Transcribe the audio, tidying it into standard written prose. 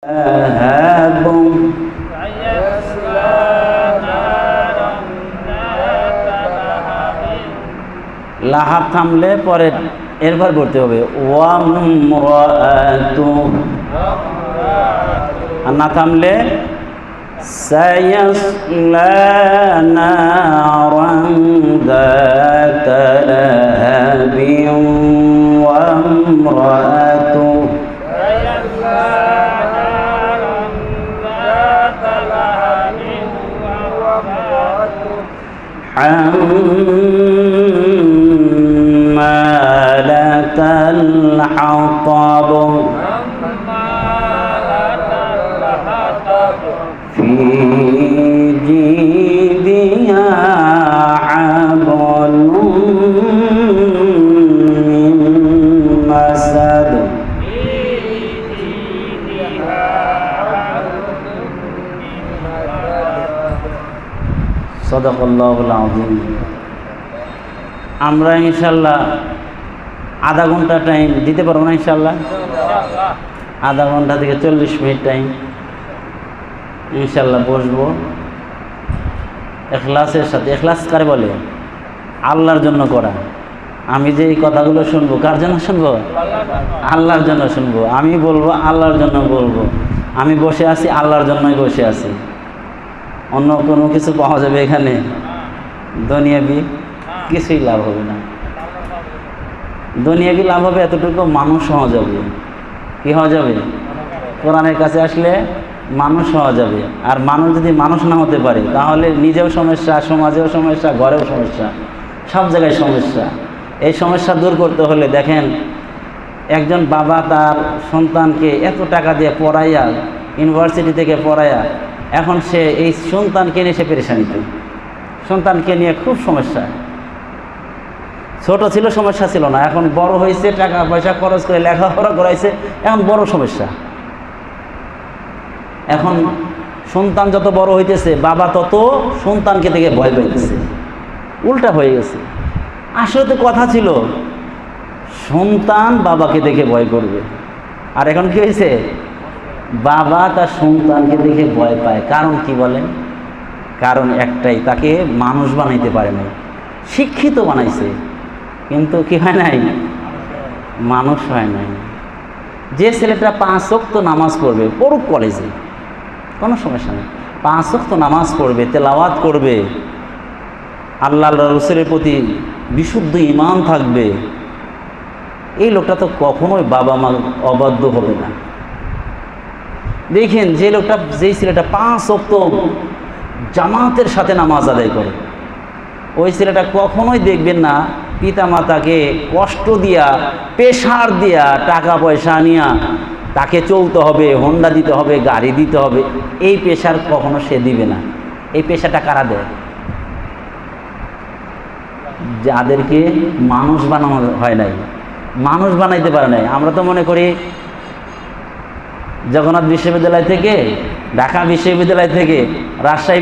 لهب লাহাব থামলে পরে এরপর পড়তে হবে ওয়ামরাতু, আর না থামলে সায়াসলা নারান যাতা লাহাবিন ওয়ামরাতু حمالة الحطب في جيدها حبل من مسد সাদাকাল্লাহুল আযীম। আমরা ইনশাল্লাহ আধা ঘন্টা টাইম দিতে পারবো না ইনশাল্লাহ, আধা ঘন্টা থেকে 40 মিনিট টাইম ইনশাল্লাহ বসবো এখলাসের সাথে। এখলাস কারে বলে? আল্লাহর জন্য করা। আমি যে এই কথাগুলো শুনবো কার জন্য শুনবো? আল্লাহর জন্য শুনবো। আমি বলবো আল্লাহর জন্য বলবো। আমি বসে আছি আল্লাহর জন্যই বসে আছি। অন্য কোনো কিছু পাওয়া যাবে এখানে? দুনিয়াবি কিছুই লাভ হবে না। দুনিয়াবি লাভ হবে এতটুকু, মানুষ হওয়া যাবে। কি হওয়া যাবে? কোরআনের কাছে আসলে মানুষ হওয়া যাবে। আর মানুষ যদি মানুষ না হতে পারে তাহলে নিজেও সমস্যা, সমাজেও সমস্যা, ঘরেও সমস্যা, সব জায়গায় সমস্যা। এই সমস্যা দূর করতে হলে দেখেন, একজন বাবা তার সন্তানকে এত টাকা দিয়ে পড়াইয়া, ইউনিভার্সিটি থেকে পড়াইয়া, এখন সে এই সন্তানকে নিয়ে সে পেরেশানিতে, সন্তানকে নিয়ে খুব সমস্যা। ছোট ছিল সমস্যা ছিল না, এখন বড় হয়েছে, টাকা পয়সা খরচ করে লেখাপড়া করাইছে, এখন বড় সমস্যা। এখন সন্তান যত বড় হইতেছে বাবা তত সন্তানকে থেকে ভয় পাইতেছে। উল্টা হয়ে গেছে। আসলে তো কথা ছিল সন্তান বাবাকে দেখে ভয় করবে, আর এখন কি হয়েছে? বাবা তার সন্তানকে দেখে ভয় পায়। কারণ কি বলেন? কারণ একটাই, তাকে মানুষ বানাইতে পারে নাই। শিক্ষিত বানাইছে কিন্তু কি হয় নাই? মানুষ হয় নাই। যে ছেলেটা 5 ওয়াক্ত নামাজ পড়বে, পড়ুক কলেজে, কোনো সমস্যা নেই, 5 ওয়াক্ত নামাজ পড়বে, তেলাওয়াত করবে, আল্লাহ রাসূলের প্রতি বিশুদ্ধ ঈমান থাকবে, এই লোকটা তো কখনোই বাবা মা অবাধ্য হবে না। দেখেন যে লোকটা, যেই ছেলেটা 5 ওয়াক্ত জামাতের সাথে নামাজ আদায় করে, ওই ছেলেটা কখনোই দেখবেন না পিতা মাতাকে কষ্ট দিয়া, প্রেশার দিয়া, টাকা পয়সা নিয়া তাকে চলতে হবে, হোন্ডা দিতে হবে, গাড়ি দিতে হবে, এই প্রেশার কখনো সে দিবে না। এই প্রেশারটা কারা দেয়? যাদেরকে মানুষ বানানো হয় নাই, মানুষ বানাইতে পারে নাই। আমরা তো মনে করি জগন্নাথ বিশ্ববিদ্যালয় থেকে, ঢাকা বিশ্ববিদ্যালয় থেকে, রাজশাহী